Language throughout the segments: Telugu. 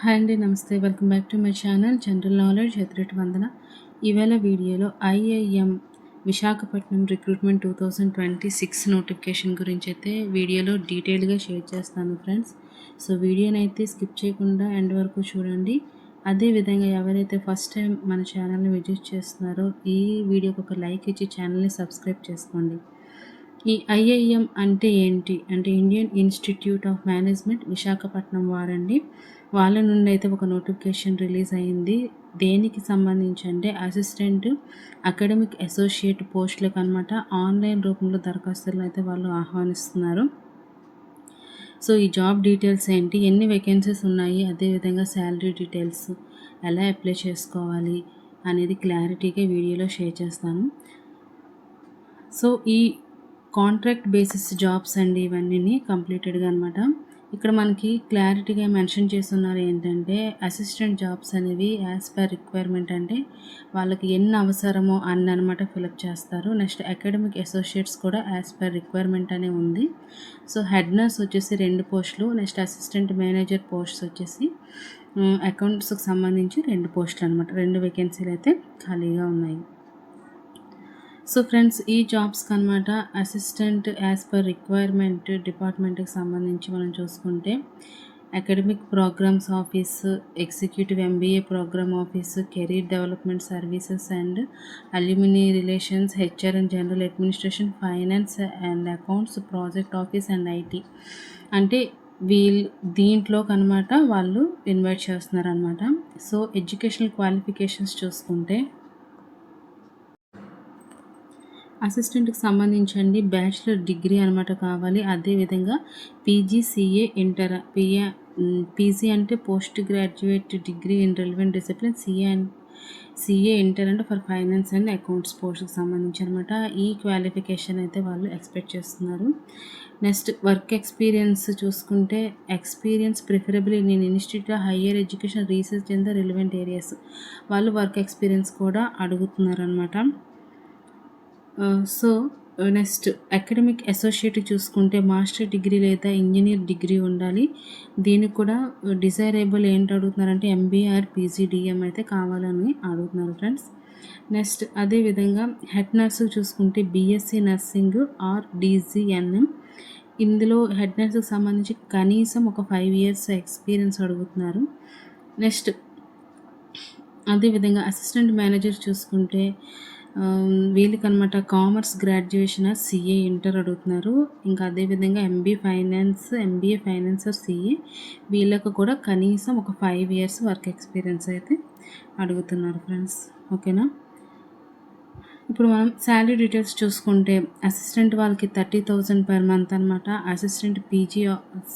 హాయ్ అండి, నమస్తే. Welcome back to my channel general knowledge ఎత్రెట్ వందన. ఈవేళ వీడియోలో ఐఐఎం విశాఖపట్నం రిక్రూట్మెంట్ 2026 నోటిఫికేషన్ గురించి అయితే వీడియోలో డీటెయిల్గా షేర్ చేస్తాను ఫ్రెండ్స్. సో వీడియోని అయితే స్కిప్ చేయకుండా ఎండ్ వరకు చూడండి. అదేవిధంగా ఎవరైతే ఫస్ట్ టైం మన ఛానల్ని విజిట్ చేస్తున్నారో ఈ వీడియోకి ఒక లైక్ ఇచ్చి ఛానల్ని సబ్స్క్రైబ్ చేసుకోండి. ఈ ఐఐఎం అంటే ఏంటి అంటే Indian Institute of Management Visakhapatnam వారండి. వాళ్ళ నుండి అయితే ఒక నోటిఫికేషన్ రిలీజ్ అయ్యింది. దేనికి సంబంధించి అంటే అసిస్టెంట్ అకాడమిక్ అసోసియేట్ పోస్టులకు అనమాట. ఆన్లైన్ రూపంలో దరఖాస్తులను అయితే వాళ్ళు ఆహ్వానిస్తున్నారు. సో ఈ జాబ్ డీటెయిల్స్ ఏంటి, ఎన్ని వేకెన్సీస్ ఉన్నాయి, అదేవిధంగా శాలరీ డీటెయిల్స్ ఎలా అప్లై చేసుకోవాలి అనేది క్లారిటీగా వీడియోలో షేర్ చేస్తాను. సో ఈ కాంట్రాక్ట్ బేసిస్ జాబ్స్ అండి ఇవన్నీ కంప్లీటెడ్గా అనమాట. ఇక్కడ మనకి క్లారిటీగా మెన్షన్ చేస్తున్నారు ఏంటంటే అసిస్టెంట్ జాబ్స్ అనేవి యాజ్ పర్ రిక్వైర్మెంట్, అంటే వాళ్ళకి ఎన్ని అవసరమో అన్ని అనమాట ఫిలప్ చేస్తారు. నెక్స్ట్ అకాడమిక్ అసోసియేట్స్ కూడా యాజ్ పర్ రిక్వైర్మెంట్ అనే ఉంది. సో హెడ్ నర్స్ వచ్చేసి 2 పోస్టులు, నెక్స్ట్ అసిస్టెంట్ మేనేజర్ పోస్ట్స్ వచ్చేసి అకౌంట్స్కి సంబంధించి 2 పోస్టులు అనమాట. 2 వేకెన్సీలు అయితే ఖాళీగా ఉన్నాయి. సో ఫ్రెండ్స్ ఈ జాబ్స్కి అనమాట అసిస్టెంట్ యాజ్ పర్ రిక్వైర్మెంట్ డిపార్ట్మెంట్కి సంబంధించి మనం చూసుకుంటే academic programmes office, executive MBA programme office, career development services and alumni relations, HR and general administration, finance and accounts, project office and IT. అంటే దీంట్లోకి అనమాట వాళ్ళు ఇన్వైట్ చేస్తున్నారనమాట. సో ఎడ్యుకేషనల్ క్వాలిఫికేషన్స్ చూసుకుంటే అసిస్టెంట్కి సంబంధించండి బ్యాచిలర్ డిగ్రీ అనమాట కావాలి. అదేవిధంగా పీజీసీఏ ఇంటర్, పీజీ అంటే post graduate degree in relevant discipline, CA inter అంటే ఫర్ ఫైనాన్స్ అండ్ అకౌంట్స్ పోస్ట్కి సంబంధించి అనమాట. ఈ క్వాలిఫికేషన్ అయితే వాళ్ళు ఎక్స్పెక్ట్ చేస్తున్నారు. నెక్స్ట్ వర్క్ ఎక్స్పీరియన్స్ చూసుకుంటే experience preferable in institute of higher education research in the relevant areas. వాళ్ళు వర్క్ ఎక్స్పీరియన్స్ కూడా అడుగుతున్నారు అనమాట. సో నెక్స్ట్ అకాడమిక్ అసోసియేట్ చూసుకుంటే మాస్టర్ డిగ్రీ లేదా ఇంజనీర్ డిగ్రీ ఉండాలి. దీనికి కూడా డిజైరబుల్ ఏంటి అడుగుతున్నారంటే ఎంబీఆర్ పీజీడిఎం అయితే కావాలని అడుగుతున్నారు ఫ్రెండ్స్. నెక్స్ట్ అదేవిధంగా హెడ్ నర్సు చూసుకుంటే బీఎస్సీ నర్సింగ్ ఆర్ డీజీఎన్ఎం. ఇందులో హెడ్ నర్స్కి సంబంధించి కనీసం ఒక 5 years ఎక్స్పీరియన్స్ అడుగుతున్నారు. నెక్స్ట్ అదేవిధంగా అసిస్టెంట్ మేనేజర్ చూసుకుంటే వీళ్ళకనమాట కామర్స్ గ్రాడ్యుయేషన్ సిఏ ఇంటర్ అడుగుతున్నారు. ఇంకా అదేవిధంగా ఎంబీఏ ఫైనాన్స్ సిఏ వీళ్ళకు కూడా కనీసం ఒక 5 years వర్క్ ఎక్స్పీరియన్స్ అయితే అడుగుతున్నారు ఫ్రెండ్స్. ఓకేనా. ఇప్పుడు మనం శాలరీ డీటెయిల్స్ చూసుకుంటే అసిస్టెంట్ వాళ్ళకి 30,000 పర్ మంత్ అనమాట. అసిస్టెంట్ పీజీ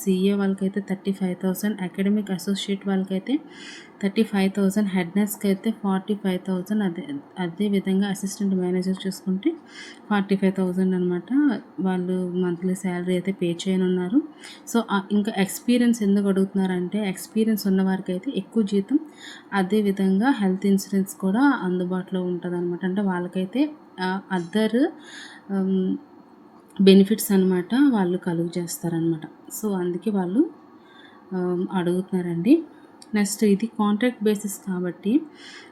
సిఏ వాళ్ళకైతే 35,000, అకాడమిక్ అసోసియేట్ వాళ్ళకైతే 35,000, హెడ్ నర్స్కి అయితే 45,000. అదేవిధంగా అసిస్టెంట్ మేనేజర్ చూసుకుంటే 45,000 అనమాట. వాళ్ళు మంత్లీ శాలరీ అయితే పే చేయనున్నారు. సో ఇంకా ఎక్స్పీరియన్స్ ఎందుకు అడుగుతున్నారంటే ఎక్స్పీరియన్స్ ఉన్న వారికి అయితే ఎక్కువ జీతం, అదేవిధంగా హెల్త్ ఇన్సూరెన్స్ కూడా అందుబాటులో ఉంటుంది అనమాట. అంటే వాళ్ళకైతే అదర్ బెనిఫిట్స్ అనమాట వాళ్ళు కలుగు చేస్తారనమాట. సో అందుకే వాళ్ళు అడుగుతున్నారండి. నెక్స్ట్ ఇది కాంట్రాక్ట్ బేసిస్ కాబట్టి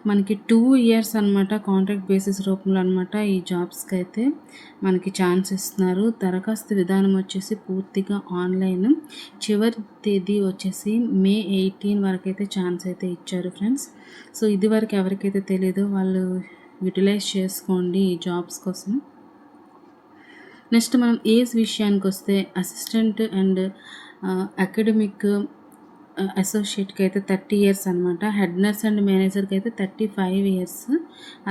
మనకి 2 years అనమాట కాంట్రాక్ట్ బేసిస్ రూపంలో అనమాట ఈ జాబ్స్కి అయితే మనకి ఛాన్స్ ఇస్తున్నారు. దరఖాస్తు విధానం వచ్చేసి పూర్తిగా ఆన్లైన్. చివరి తేదీ వచ్చేసి May 18 వరకు అయితే ఛాన్స్ అయితే ఇచ్చారు ఫ్రెండ్స్. సో ఇది వరకు ఎవరికైతే తెలీదో వాళ్ళు యూటిలైజ్ చేసుకోండి ఈ జాబ్స్ కోసం. నెక్స్ట్ మనం ఏజ్ విషయానికి వస్తే అసిస్టెంట్ అండ్ అకాడమిక్ అసోసియేట్కి అయితే 30 years అనమాట. హెడ్ నర్స్ అండ్ మేనేజర్కి అయితే 35 years.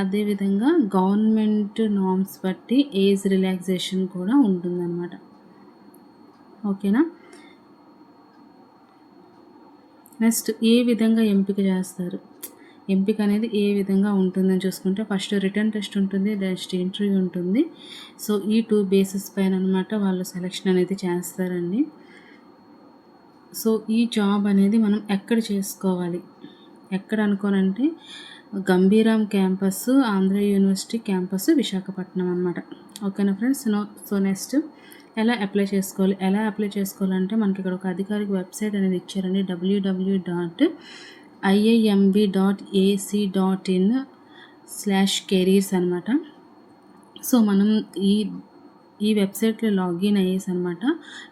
అదేవిధంగా గవర్నమెంట్ నార్మ్స్ బట్టి ఏజ్ రిలాక్సేషన్ కూడా ఉంటుందన్నమాట. ఓకేనా. నెక్స్ట్ ఏ విధంగా ఎంపిక చేస్తారు, ఎంపిక అనేది ఏ విధంగా ఉంటుందని చూసుకుంటే ఫస్ట్ రిటర్న్ టెస్ట్ ఉంటుంది, నెక్స్ట్ ఇంటర్వ్యూ ఉంటుంది. సో ఈ 2 bases పైన అనమాట వాళ్ళు సెలెక్షన్ అనేది చేస్తారండి. సో ఈ జాబ్ అనేది మనం ఎక్కడ చేసుకోవాలి, ఎక్కడ అనుకోనంటే Gambhiram campus, Andhra University campus, Visakhapatnam అనమాట. ఓకేనా ఫ్రెండ్స్. సో నెక్స్ట్ ఎలా అప్లై చేసుకోవాలి? ఎలా అప్లై చేసుకోవాలంటే మనకి ఇక్కడ ఒక అధికారిక వెబ్సైట్ అనేది ఇచ్చారండి. www.iimb.ac.in/careers అనమాట. సో మనం ఈ ఈ వెబ్సైట్‌లో లాగిన్ అయ్యేసనమాట.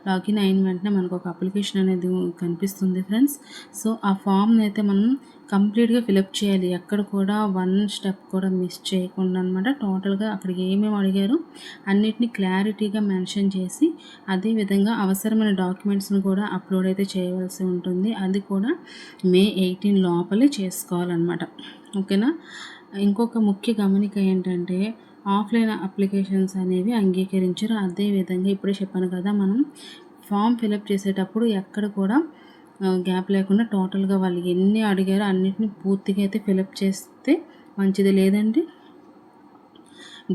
లాగిన్ అయిన వెంటనే మనకు ఒక అప్లికేషన్ అనేది కనిపిస్తుంది ఫ్రెండ్స్. సో ఆ ఫామ్‌నైతే మనం కంప్లీట్‌గా ఫిలప్ చేయాలి. ఎక్కడ కూడా వన్ స్టెప్ కూడా మిస్ చేయకుండా అనమాట. టోటల్‌గా అక్కడ ఏమేమి అడిగారో అన్నిటిని క్లారిటీగా మెన్షన్ చేసి, అదేవిధంగా అవసరమైన డాక్యుమెంట్స్‌ని కూడా అప్లోడ్ అయితే చేయవలసి ఉంటుంది. అది కూడా మే 18 లోపలే చేసుకోవాలన్నమాట. ఓకేనా. ఇంకొక ముఖ్య గమనిక ఏంటంటే ఆఫ్లైన్ అప్లికేషన్స్ అనేవి అంగీకరించరు. అదేవిధంగా ఇప్పుడే చెప్పాను కదా, మనం ఫామ్ ఫిలప్ చేసేటప్పుడు ఎక్కడ కూడా గ్యాప్ లేకుండా టోటల్గా వాళ్ళు ఎన్ని అడిగారో అన్నిటిని పూర్తిగా అయితే ఫిలప్ చేస్తే మంచిది. లేదంటే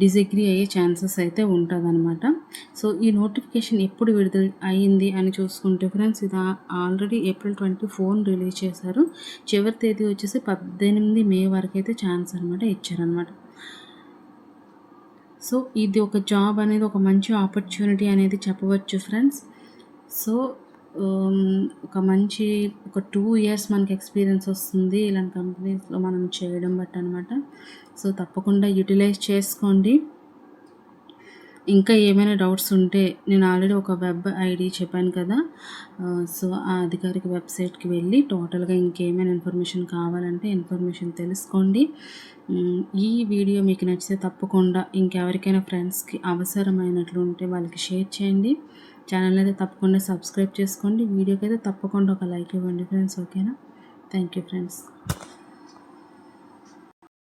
డిసగ్రీ అయ్యే ఛాన్సెస్ అయితే ఉంటుందన్నమాట. సో ఈ నోటిఫికేషన్ ఎప్పుడు విడుదల అయింది అని చూసుకుంటే ఫ్రెండ్స్, ఇది ఆల్రెడీ ఏప్రిల్ 24 రిలీజ్ చేశారు. చివరి తేదీ వచ్చేసి 18 మే వరకు అయితే ఛాన్స్ అనమాట ఇచ్చారనమాట. సో ఇది ఒక జాబ్ అనేది ఒక మంచి ఆపర్చునిటీ అనేది చెప్పవచ్చు ఫ్రెండ్స్. సో ఒక మంచి 2 ఇయర్స్ మనకి ఎక్స్పీరియన్స్ వస్తుంది ఇలాంటి కంపెనీస్లో మనం చేయడం బట్టి అనమాట. సో తప్పకుండా యూటిలైజ్ చేసుకోండి. ఇంకా ఏమైనా డౌట్స్ ఉంటే నేను ఆల్రెడీ ఒక వెబ్ ఐడి చెప్పాను కదా, సో ఆ అధికారిక వెబ్సైట్కి వెళ్ళి టోటల్గా ఇంకేమైనా ఇన్ఫర్మేషన్ కావాలంటే ఇన్ఫర్మేషన్ తెలుసుకోండి. ఈ వీడియో మీకు నచ్చితే తప్పకుండా ఇంకెవరికైనా ఫ్రెండ్స్కి అవసరమైనట్లు ఉంటే వాళ్ళకి షేర్ చేయండి. ఛానల్ అయితే తప్పకుండా సబ్స్క్రైబ్ చేసుకోండి. వీడియోకి అయితే తప్పకుండా ఒక లైక్ ఇవ్వండి ఫ్రెండ్స్. ఓకేనా. Thank you friends.